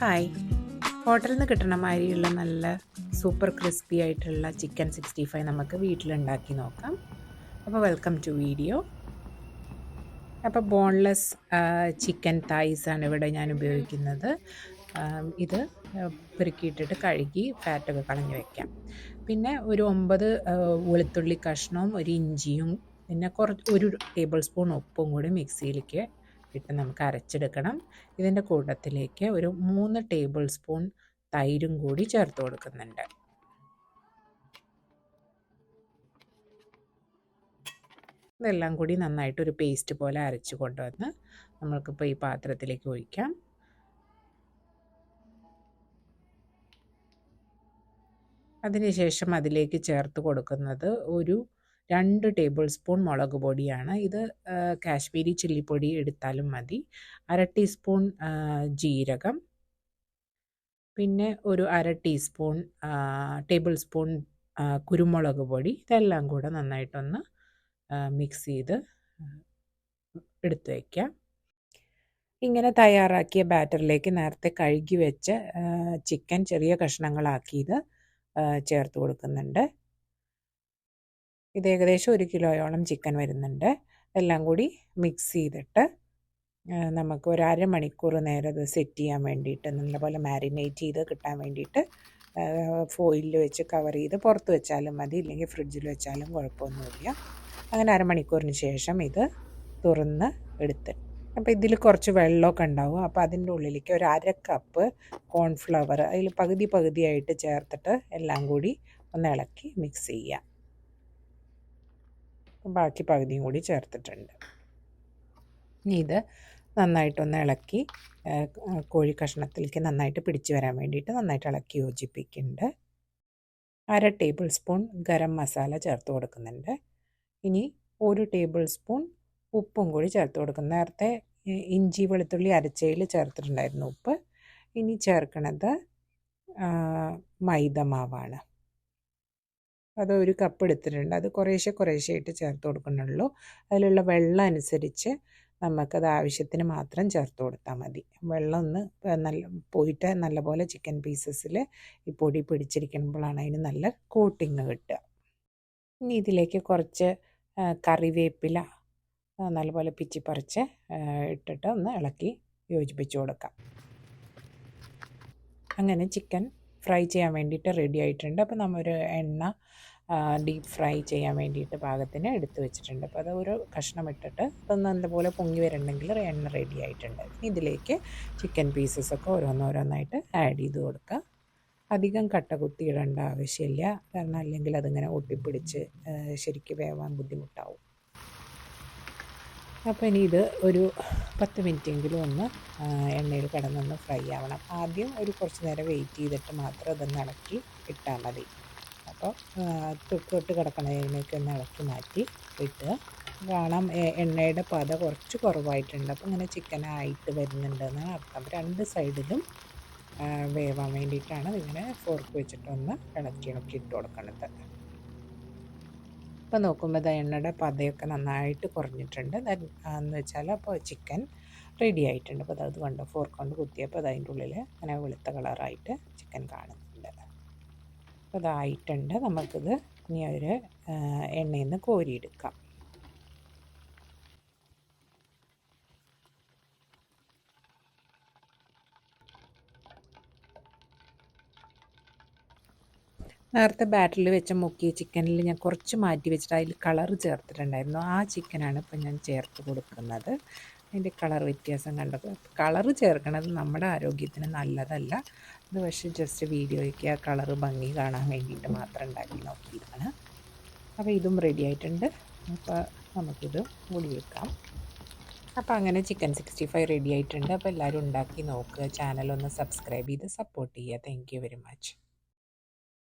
Hi. ഹോട്ടലിൽ നിന്ന് കിട്ടണ മാതിരിയുള്ള നല്ല സൂപ്പർ ക്രിസ്പി ആയിട്ടുള്ള ചിക്കൻ 65 നമുക്ക് വീട്ടിലുണ്ടാക്കി നോക്കാം. അപ്പോൾ വെൽക്കം ടു വീഡിയോ. അപ്പോൾ ബോൺലെസ് ചിക്കൻ തായ്സ് ആണ് ഇവിടെ ഞാൻ ഉപയോഗിക്കുന്നത്. ഇത് പെറുക്കിയിട്ടിട്ട് കഴുകി ഫാറ്റൊക്കെ കളഞ്ഞ് വെക്കാം. പിന്നെ ഒരു 9 വെളുത്തുള്ളി കഷ്ണവും ഒരു ഇഞ്ചിയും പിന്നെ ഒരു ടേബിൾ സ്പൂൺ ഉപ്പും കൂടി മിക്സിയിലേക്ക് ഇട്ട് നമുക്ക് അരച്ചെടുക്കണം. ഇതിൻ്റെ കൂട്ടത്തിലേക്ക് ഒരു 3 ടേബിൾ സ്പൂൺ തൈരും കൂടി ചേർത്ത് കൊടുക്കുന്നുണ്ട്. ഇതെല്ലാം കൂടി നന്നായിട്ട് ഒരു പേസ്റ്റ് പോലെ അരച്ച് കൊണ്ടുവന്ന് നമ്മൾക്കിപ്പോൾ ഈ പാത്രത്തിലേക്ക് ഒഴിക്കാം. അതിനുശേഷം അതിലേക്ക് ചേർത്ത് കൊടുക്കുന്നത് ഒരു 2 ടേബിൾ സ്പൂൺ മുളക് പൊടിയാണ്. ഇത് കാശ്മീരി ചില്ലിപ്പൊടി എടുത്താലും മതി. 1/2 ടീസ്പൂൺ ജീരകം, പിന്നെ ഒരു 1/2 ടീസ്പൂൺ ടേബിൾ സ്പൂൺ കുരുമുളക് പൊടി. ഇതെല്ലാം കൂടെ നന്നായിട്ടൊന്ന് മിക്സ് ചെയ്ത് എടുത്ത് വയ്ക്കാം. ഇങ്ങനെ തയ്യാറാക്കിയ ബാറ്ററിലേക്ക് നേരത്തെ കഴുകി വെച്ച ചിക്കൻ ചെറിയ കഷ്ണങ്ങളാക്കിയത് ചേർത്ത് കൊടുക്കുന്നുണ്ട്. ഇത് ഏകദേശം 1 കിലോയോളം ചിക്കൻ വരുന്നുണ്ട്. എല്ലാം കൂടി മിക്സ് ചെയ്തിട്ട് നമുക്ക് ഒരു അരമണിക്കൂർ നേരം അത് സെറ്റ് ചെയ്യാൻ വേണ്ടിയിട്ട്, നല്ലപോലെ മാരിനേറ്റ് ചെയ്ത് കിട്ടാൻ വേണ്ടിയിട്ട് ഫോയിലിൽ വെച്ച് കവർ ചെയ്ത് പുറത്ത് വെച്ചാലും മതി, ഇല്ലെങ്കിൽ ഫ്രിഡ്ജിൽ വെച്ചാലും കുഴപ്പമൊന്നുമില്ല. അങ്ങനെ അരമണിക്കൂറിന് ശേഷം ഇത് തുറന്ന് എടുത്ത്, അപ്പോൾ ഇതിൽ കുറച്ച് വെള്ളമൊക്കെ ഉണ്ടാവും. അപ്പോൾ അതിൻ്റെ ഉള്ളിലേക്ക് ഒരു 1/2 കപ്പ് കോൺഫ്ലവർ അതിൽ പകുതിയായിട്ട് ചേർത്തിട്ട് എല്ലാം കൂടി ഒന്ന് ഇളക്കി മിക്സ് ചെയ്യാം. ബാക്കി പകുതിയും കൂടി ചേർത്തിട്ടുണ്ട്. ഇനി ഇത് നന്നായിട്ടൊന്ന് ഇളക്കി കോഴി കഷ്ണത്തിലേക്ക് നന്നായിട്ട് പിടിച്ചു വരാൻ വേണ്ടിയിട്ട് നന്നായിട്ട് ഇളക്കി യോജിപ്പിക്കുന്നുണ്ട്. 1/2 ടേബിൾ സ്പൂൺ ഗരം മസാല ചേർത്ത് കൊടുക്കുന്നുണ്ട്. ഇനി 1 ടേബിൾ സ്പൂൺ ഉപ്പും കൂടി ചേർത്ത് കൊടുക്കുന്നു. നേരത്തെ ഇഞ്ചി വെളുത്തുള്ളി അരച്ചയിൽ ചേർത്തിട്ടുണ്ടായിരുന്നു ഉപ്പ്. ഇനി ചേർക്കണത് മൈദമാവാണ്. അത് 1 കപ്പ് എടുത്തിട്ടുണ്ട്. അത് കുറേശ്ശെയായിട്ട് ചേർത്ത് കൊടുക്കുന്നുള്ളൂ. അതിലുള്ള വെള്ളം അനുസരിച്ച് നമുക്കത് ആവശ്യത്തിന് മാത്രം ചേർത്ത് കൊടുത്താൽ മതി. വെള്ളം ഒന്ന് പോയിട്ട് നല്ലപോലെ ചിക്കൻ പീസസിൽ ഈ പൊടി പിടിച്ചിരിക്കുമ്പോഴാണ് അതിന് നല്ല കോട്ടിങ് കിട്ടുക. ഇനി ഇതിലേക്ക് കുറച്ച് കറിവേപ്പില നല്ലപോലെ പിച്ചിപ്പറിച്ച് ഇട്ടിട്ട് ഒന്ന് ഇളക്കി യോജിപ്പിച്ച് കൊടുക്കാം. അങ്ങനെ ചിക്കൻ ഫ്രൈ ചെയ്യാൻ വേണ്ടിയിട്ട് റെഡി ആയിട്ടുണ്ട്. അപ്പോൾ നമ്മൊരു എണ്ണ ഡീപ്പ് ഫ്രൈ ചെയ്യാൻ വേണ്ടിയിട്ട് പാകത്തിന് എടുത്ത് വെച്ചിട്ടുണ്ട്. അപ്പോൾ അത് ഒരു കഷ്ണം ഇട്ടിട്ട് അതൊന്ന് നല്ലപോലെ പൊങ്ങി വരണമെങ്കിൽ എണ്ണ റെഡി ആയിട്ടുണ്ട്. ഇതിലേക്ക് ചിക്കൻ പീസസൊക്കെ ഓരോന്നോരോന്നായിട്ട് ആഡ് ചെയ്ത് കൊടുക്കുക. അധികം കട്ട കുത്തി ഇടേണ്ട ആവശ്യമില്ല, കാരണം അല്ലെങ്കിൽ അതിങ്ങനെ ഒട്ടിപ്പിടിച്ച് ശരിക്കും വേവാൻ ബുദ്ധിമുട്ടാവും. അപ്പോൾ ഇനി ഇത് ഒരു 10 മിനിറ്റെങ്കിലും ഒന്ന് എണ്ണയിൽ കിടന്നൊന്ന് ഫ്രൈ ആവണം. ആദ്യം ഒരു കുറച്ച് നേരം വെയിറ്റ് ചെയ്തിട്ട് മാത്രം അതൊന്ന് ഇളക്കി ഇട്ടാൽ മതി. അപ്പോൾ തൊട്ട് കിടക്കണതിനൊക്കെ ഒന്ന് ഇളക്കി മാറ്റി ഇട്ട് കാണാം എണ്ണയുടെ പത കുറച്ച് കുറവായിട്ടുണ്ട്. അപ്പോൾ ഇങ്ങനെ ചിക്കനായിട്ട് വരുന്നുണ്ടെന്നാണ് അർത്ഥം. 2 സൈഡിലും വേവാൻ വേണ്ടിയിട്ടാണ് ഇങ്ങനെ ഫോർക്ക് വെച്ചിട്ടൊന്ന് ഇളക്കി ഇട്ട് കൊടുക്കണത്. ഇപ്പോൾ നോക്കുമ്പോൾ എണ്ണയുടെ പതയൊക്കെ നന്നായിട്ട് കുറഞ്ഞിട്ടുണ്ട്. എന്ന് വെച്ചാൽ അപ്പോൾ ചിക്കൻ റെഡി ആയിട്ടുണ്ട്. അപ്പോൾ അത് കണ്ടോ, ഫോർക്ക് കൊണ്ട് കുത്തിയപ്പോൾ അതിൻ്റെ ഉള്ളിൽ അങ്ങനെ വെളുത്ത കളറായിട്ട് ചിക്കൻ കാണുന്നുണ്ട്. അപ്പോൾ അതായിട്ടുണ്ട്. നമുക്കിത് ഇനി ഒരു എണ്ണയിൽ നിന്ന് കോരിയെടുക്കാം. നേരത്തെ ബാറ്ററിൽ വെച്ച മുക്കിയ ചിക്കനിൽ ഞാൻ കുറച്ച് മാറ്റി വെച്ചിട്ട് അതിൽ കളർ ചേർത്തിട്ടുണ്ടായിരുന്നു. ആ ചിക്കനാണ് ഇപ്പോൾ ഞാൻ ചേർത്ത് കൊടുക്കുന്നത്. അതിൻ്റെ കളർ വ്യത്യാസം കണ്ടപ്പോൾ കളർ ചേർക്കണത് നമ്മുടെ ആരോഗ്യത്തിന് നല്ലതല്ല. ഇത് പക്ഷേ ജസ്റ്റ് വീഡിയോയ്ക്ക് ആ കളറ് ഭംഗി കാണാൻ വേണ്ടിയിട്ട് മാത്രം ഉണ്ടാക്കി നോക്കിയതാണ്. അപ്പോൾ ഇതും റെഡി ആയിട്ടുണ്ട്. അപ്പോൾ നമുക്കിത് മൂടി വെക്കാം. അപ്പോൾ അങ്ങനെ ചിക്കൻ 65 റെഡി ആയിട്ടുണ്ട്. അപ്പോൾ എല്ലാവരും ഉണ്ടാക്കി നോക്കുക. ചാനലൊന്ന് സബ്സ്ക്രൈബ് ചെയ്ത് സപ്പോർട്ട് ചെയ്യുക. Thank you very much.